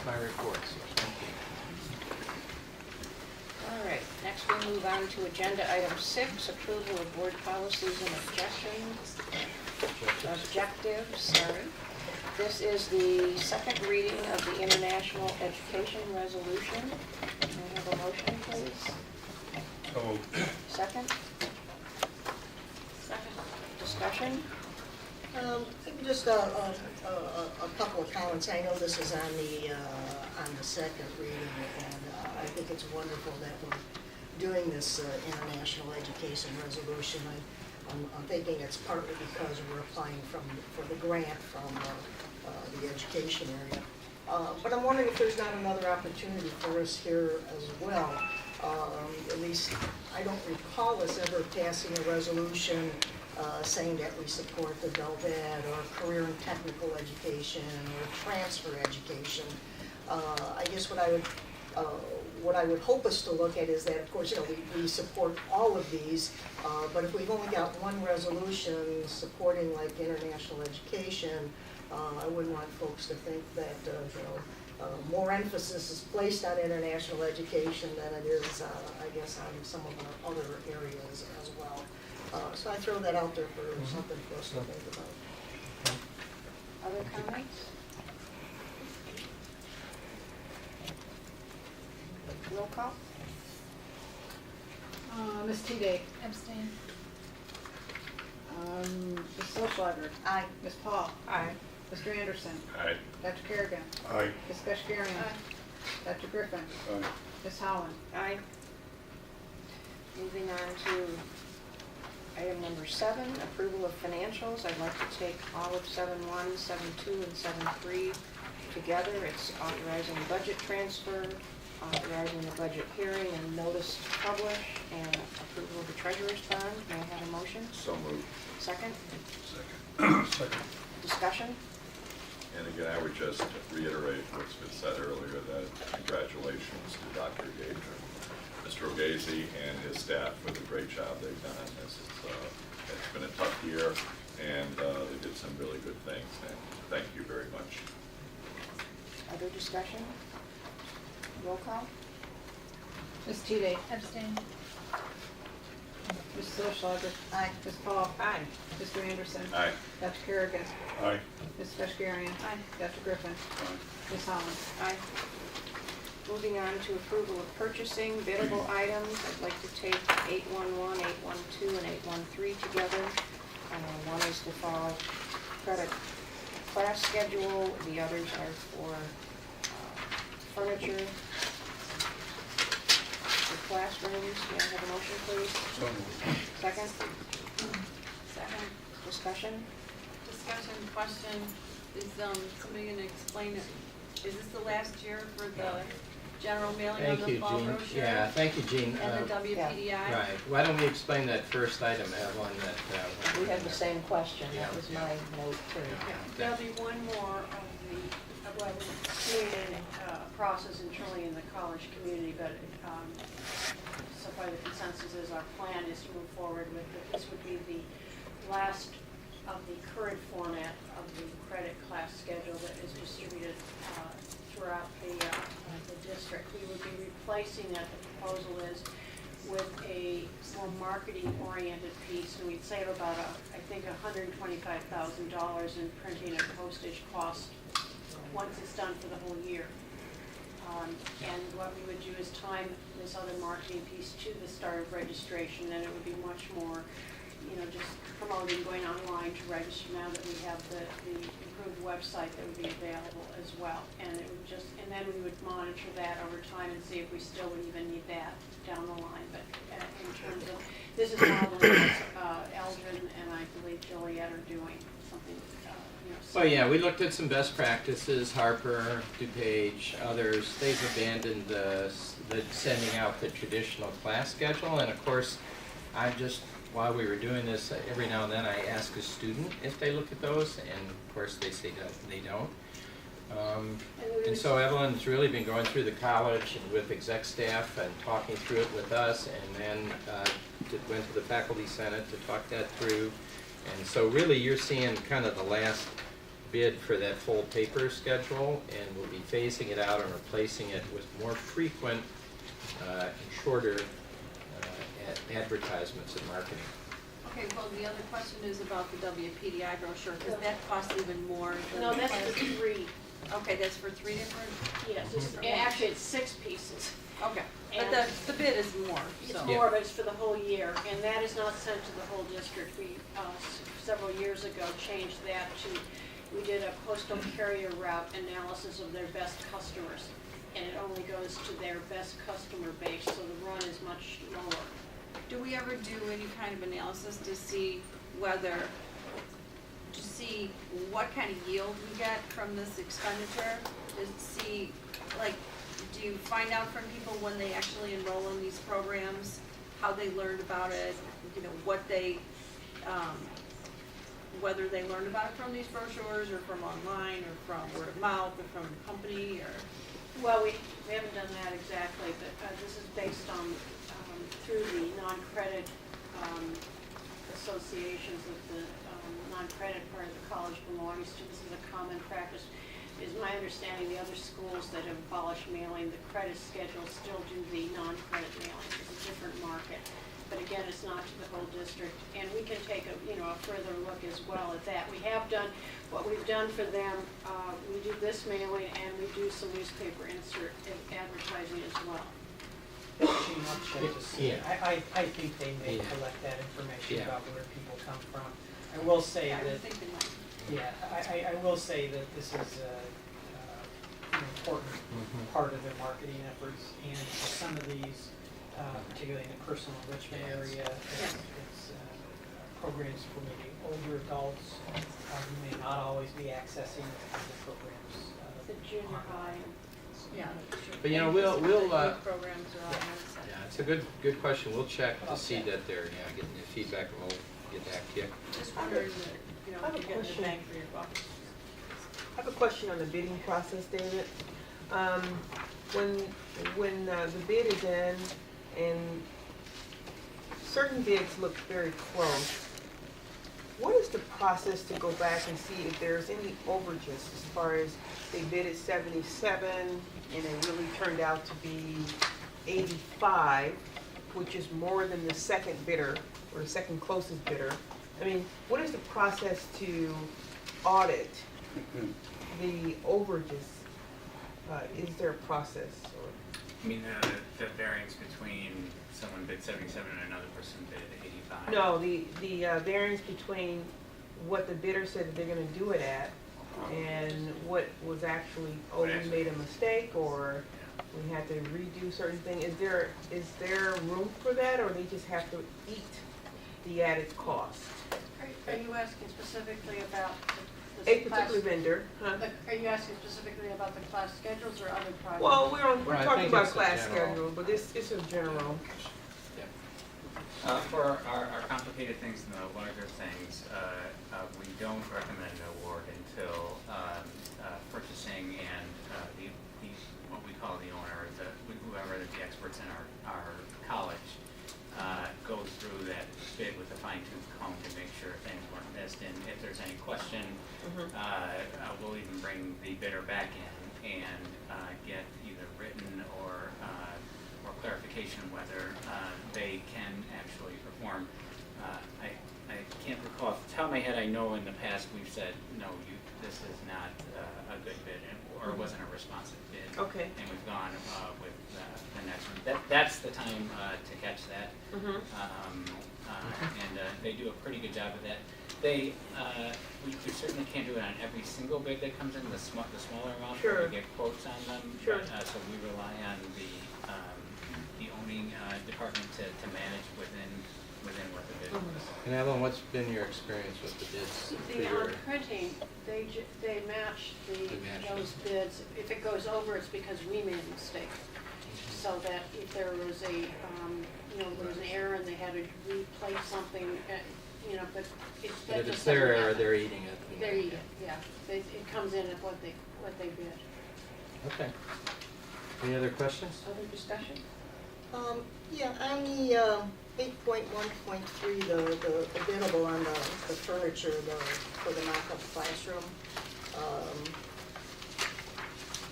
my report, so thank you. All right, next we move on to agenda item 6, approval of board policies and objectives. This is the second reading of the International Education Resolution. Can I have a motion, please? So, Second? Second. Discussion? Just a couple of comments. I know this is on the second reading, and I think it's wonderful that we're doing this international education resolution. I'm thinking it's partly because we're applying for the grant from the education area. But I'm wondering if there's not another opportunity for us here as well. At least I don't recall us ever passing a resolution saying that we support adult ed or career and technical education or transfer education. I guess what I would hope us to look at is that, of course, we support all of these, but if we've only got one resolution supporting like international education, I wouldn't want folks to think that more emphasis is placed on international education than it is, I guess, on some of our other areas as well. So I throw that out there for something for us to think about. Other comments? Roll call? Ms. Teague. Abstain. Ms. Solschlager. Aye. Ms. Paul. Aye. Mr. Anderson. aye. Dr. Kerrigan. Aye. Ms. Kashgarian. Aye. Dr. Griffin. Aye. Ms. Howland. Aye. Moving on to item number 7, approval of financials. I'd like to take all of 7.1, 7.2, and 7.3 together. It's authorizing the budget transfer, authorizing the budget hearing and notice to publish, and approval of the treasurer's bond. May I have a motion? So moved. Second? Second. Second. Discussion? And again, I would just reiterate what's been said earlier, that congratulations to Dr. Gage and Mr. O'Gazy and his staff for the great job they've done on this. It's been a tough year, and they did some really good things, and thank you very much. Other discussion? Roll call? Ms. Teague. Abstain. Ms. Solschlager. Aye. Ms. Paul. Aye. Mr. Anderson. Aye. Dr. Kerrigan. Aye. Ms. Kashgarian. Aye. Dr. Griffin. Ms. Howland. Aye. Moving on to approval of purchasing biddable items, I'd like to take 8.11, 8.12, and 8.13 together. One is the fall credit class schedule, the others are for furniture for classrooms. May I have a motion, please? So moved. Second? Second. Discussion? Discussion, question, is somebody going to explain it? Is this the last year for the general mailing of Thank the you, fall Jean. brochure? Yeah, thank you, Jean. And the WPDI? Right. Why don't we explain that first item, Evelyn? We had the same question, that was my note too. Okay. There'll be one more of what we're seeing in process internally in the college community, but so far the consensus is our plan is to move forward with it. This would be the last of the current format of the credit class schedule that is distributed throughout the district. We would be replacing that, the proposal is, with a more marketing-oriented piece, and we'd save about, I think, $125,000 in printing and postage cost once it's done for the whole year. And what we would do is time this other marketing piece to the start of registration, and it would be much more, just promoting, going online to register now that we have the improved website that would be available as well. And it would and then we would monitor that over time and see if we still would even need that down the line. But in terms of, this is modeling Eldred and I believe Joliet are doing something, Well, yeah, we looked at some best practices, Harper, DuPage, others. They've abandoned the sending out the traditional class schedule, and of course, while we were doing this, every now and then I ask a student if they look at those, and of course they say that they don't. And so Evelyn's really been going through the college and with exec staff and talking through it with us, and then went to the faculty senate to talk that through. And so really you're seeing kind of the last bid for that full paper schedule, and we'll be phasing it out and replacing it with more frequent and shorter advertisements and marketing. Okay, well, the other question is about the WPDI brochure, because that costs even more than. No, the that's class- for 3, Okay, that's for 3 different, yes, actually it's 6 pieces. okay, but And- the bid is more, It's so. more, but it's for the whole year, and that is not sent to the whole district. We, several years ago, changed that to, we did a postal carrier route analysis of their best customers, and it only goes to their best customer base, so the run is much lower. Do we ever do any kind of analysis to see whether, to see what kind of yield we get from this expenditure? To see, like, do you find out from people when they actually enroll in these programs, how they learned about it, you know, what they, whether they learned about it from these brochures or from online or from word of mouth or from the company or? Well, we haven't done that exactly, but this is based on, through the non-credit associations that the non-credit part of the college belongs to. This is a common practice. It is my understanding the other schools that have abolished mailing, the credit schedule still do the non-credit mailing. It's a different market. But again, it's not to the whole district. And we can take a further look as well at that. We have done, what we've done for them, we do this mailing and we do some newspaper insert advertising as well. Gene, I'll check to see. Yeah. I think they may Yeah. collect that information Yeah. about where people come from. I will say Yeah, I that, would think they might. yeah, I will say that this is an important part of their marketing efforts, and for some of these, particularly in the personal enrichment area, it's programs for maybe older adults who may not always be accessing the programs. The junior high. Yeah. But you know, we'll Youth programs are all on yeah, it's a good question. We'll check to see that they're, getting the feedback, and we'll get back to you. Just wondering that, I have a you're getting the question. bang for your buck. I have a question on the bidding process, David. When the bid is in and certain bids look very close, what is the process to go back and see if there's any overages as far as they bid at 77 and it really turned out to be 85, which is more than the second bidder or the second closest bidder? I mean, what is the process to audit the overages? Is there a process? Or? I mean, the variance between someone bid 77 and another person bid 85? No, the variance between what the bidder said that they're gonna do it at and what was actually, we made a mistake, or we had to redo certain things. Is there room for that, or they just have to eat the added cost? Are you asking specifically about A the class? particular vendor, huh? Are you asking specifically about the class schedules or other projects? Well, we're Well, I talking think about it's a class general. schedule, but it's a general. For our complicated things and the larger things, we don't recommend an award until purchasing and what we call the owner, whoever the experts in our college, goes through that bid with a fine-tooth comb to make sure things weren't missed. And if there's any question, we'll even bring the bidder back in and get either written or clarification whether they can actually perform. I can't recall off the top of my head. I know in the past we've said, no, this is not a good bid, or it wasn't a responsive bid. Okay. And we've gone with the next one. That's the time to catch that. And they do a pretty good job of that. We certainly can't do it on every single bid that comes in, the smaller amount, Sure. we get quotes on them. Sure. But, so we rely on the owning department to manage within what the bid was. And Evelyn, what's been your experience with the bids? for The your- printing, they match They match those bids. If it goes over, it's because we made a mistake. So that if there was there was an error and they had to replace something, but But that if just it's their doesn't error, happen. they're eating it. They're eating, yeah. It comes in at what they bid. Okay. Any other questions? Other discussion? Yeah, on the 8.1.3, the biddable on the furniture, for the mock-up classroom,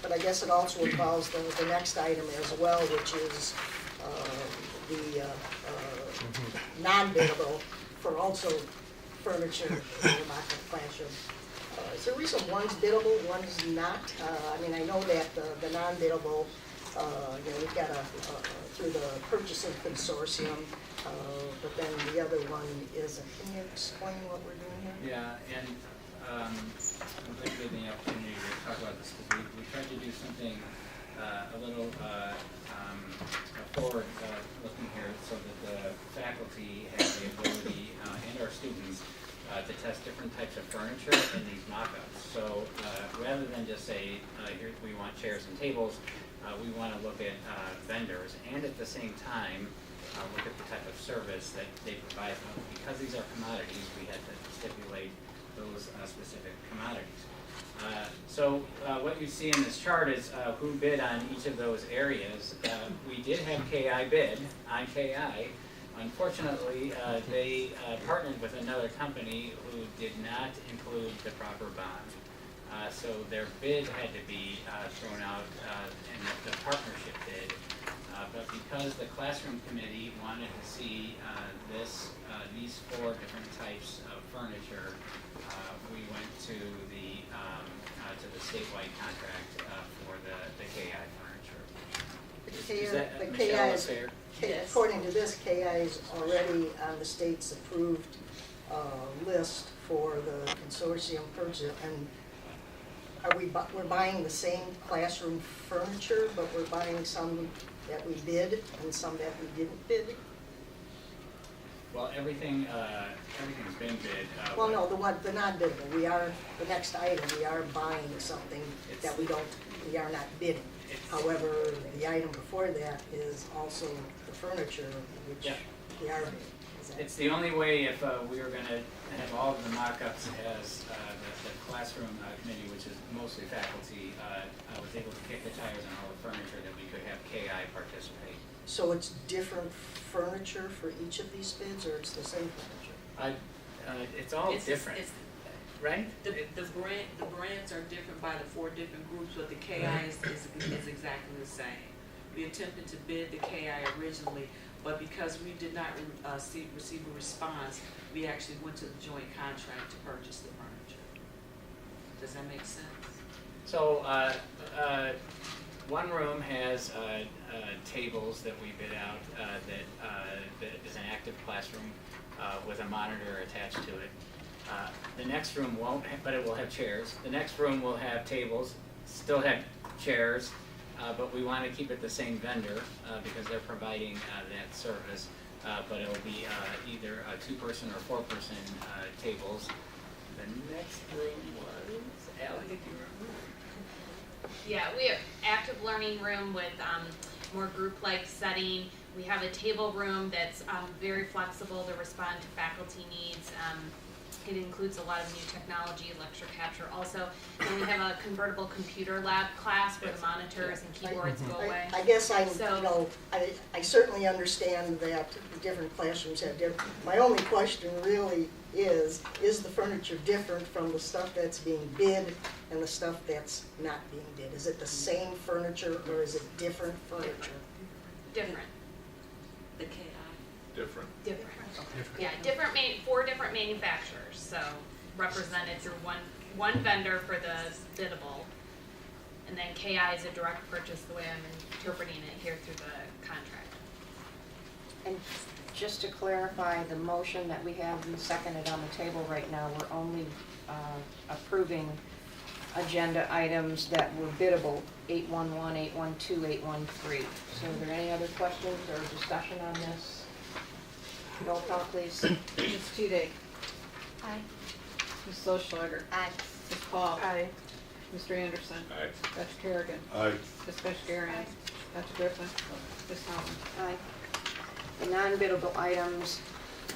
But I guess it also involves the next item as well, which is the non-biddable for also furniture in the mock-up classroom. Is there a reason one's biddable, one's not? I mean, I know that the non-biddable, we've got through the purchasing consortium, but then the other one isn't. Can you explain what we're doing here? Yeah, and I'm glad you gave me the opportunity to talk about this because we tried to do something a little forward looking here so that the faculty have the ability and our students to test different types of furniture in these mock-ups. So rather than just say, here we want chairs and tables, we want to look at vendors and at the same time look at the type of service that they provide. Because these are commodities, we had to stipulate those specific commodities. So what you see in this chart is who bid on each of those areas. We did have KI bid on KI. Unfortunately, they partnered with another company who did not include the proper bond. So their bid had to be thrown out in the partnership bid. But because the classroom committee wanted to see these 4 different types of furniture, we went to the statewide contract for the KI furniture. Is that, The Michelle, KI is, fair? according to this, KI is already on the state's approved list for the consortium purchase. And we're buying the same classroom furniture, but we're buying some that we bid and some that we didn't bid? Well, everything's been bid. Well, no, the non-biddable, the next item, we are buying something that we are not bidding. However, the item before that is also the furniture, which Yeah. we are bidding. It's the only way if we were going to have all of the mock-ups as the classroom committee, which is mostly faculty, was able to kick the tires on all the furniture that we could have KI participate. So it's different furniture for each of these bids, or it's the same furniture? It's all different, right? The brands are different by the 4 different groups, but the KI is exactly the same. We attempted to bid the KI originally, but because we did not receive a response, we actually went to the joint contract to purchase the furniture. Does that make sense? So one room has tables that we bid out that is an active classroom with a monitor attached to it. The next room won't, but it will have chairs. The next room will have tables, still have chairs, but we want to keep it the same vendor because they're providing that service. But it will be either a 2-person or 4-person tables. The next room was, Allie, if you remember. Yeah, we have active learning room with more group-like setting. We have a table room that's very flexible to respond to faculty needs. It includes a lot of new technology, lecture capture also. And we have a convertible computer lab class where the monitors and keyboards go away. I guess I certainly understand that the different classrooms have different. My only question really is the furniture different from the stuff that's being bid and the stuff that's not being bid? Is it the same furniture or is it different furniture? Different. The KI. Different. Different. Yeah, 4 different manufacturers, so represented through one vendor for the biddable. And then KI is a direct purchase the way I'm interpreting it here through the contract. And just to clarify, the motion that we have seconded on the table right now, we're only approving agenda items that were biddable, 811, 812, 813. So are there any other questions or discussion on this? Roll call, please. Ms. Tude. Aye. Ms. Solschlager. Aye. Ms. Paul. Aye. Mr. Anderson. Aye. Dr. Kerrigan. Aye. Ms. Kashgarian. Dr. Griffin. Ms. Townsend. Aye. The non-biddable items,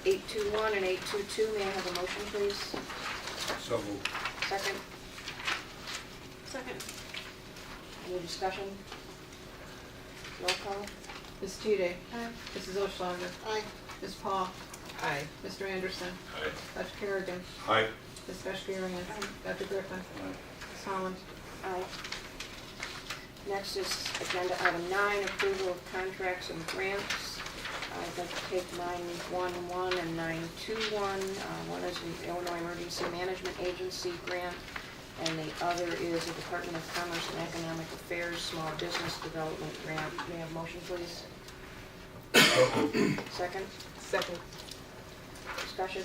821 and 822, may I have a motion, please? So moved. Second. Second. Any discussion? Roll call. Ms. Tude. Mrs. Solschlager. Aye. Ms. Paul. Aye. Mr. Anderson. Aye. Dr. Kerrigan. Aye. Ms. Kashgarian. Dr. Griffin. Ms. Holland? Aye. Next is agenda item 9, approval of contracts and grants. I'd like to take 911 and 921. One is the Illinois Emergency Management Agency grant, and the other is the Department of Commerce and Economic Affairs Small Business Development Grant. May I have a motion, please? Second? Second. Discussion?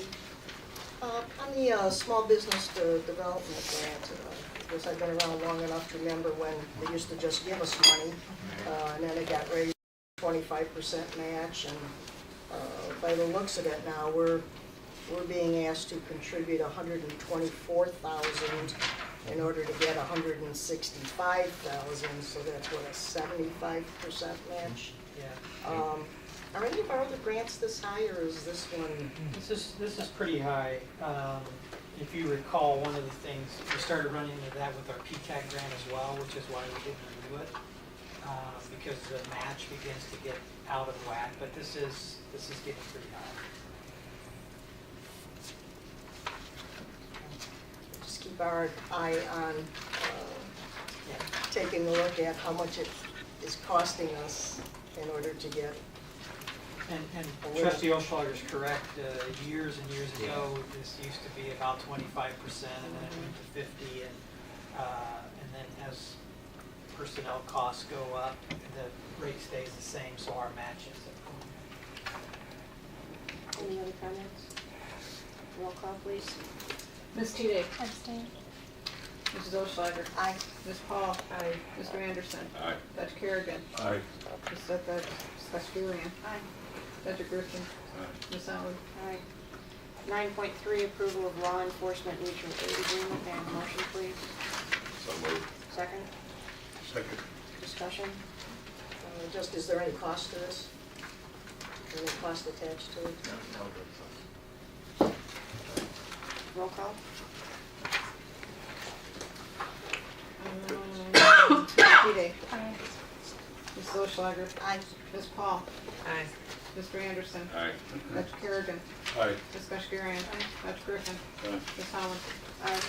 On the small business development grant, because I've been around long enough to remember when they used to just give us money, and then it got raised to 25% match, and by the looks of it now, we're being asked to contribute $124,000 in order to get $165,000, so that's what, a 75% match? Yeah. Are any of our other grants this high, or is this one? This is pretty high. If you recall, one of the things, we started running into that with our PTAC grant as well, which is why we didn't renew it, because the match begins to get out of whack, but this is getting pretty high. Just keep our eye on taking a look at how much it is costing us in order to get. And Trustee Oschlager is correct. Years and years ago, this used to be about 25%, and then it went to 50, and then as personnel costs go up, the rate stays the same, so our match is Any other comments? Roll call, please. Ms. Teague? Abstain. Mrs. Oschlager? Aye. Ms. Paul? Aye. Mr. Anderson? Aye. Dr. Kerrigan? Aye. Ms. Seskarian? Aye. Dr. Griffin? Aye. Ms. Howard? Aye. 9.3, approval of law enforcement mutual aid agreement. May I have a motion, please? So moved. Second? Second. Discussion? Just, is there any cost to this? Any cost attached to it? Roll call? Ms. Teague? Aye. Mrs. Oschlager? Aye. Ms. Paul? Aye. Mr. Anderson? Aye. Dr. Kerrigan? Aye. Ms. Seskarian? Dr. Griffin? Aye. Ms. Howard? Aye.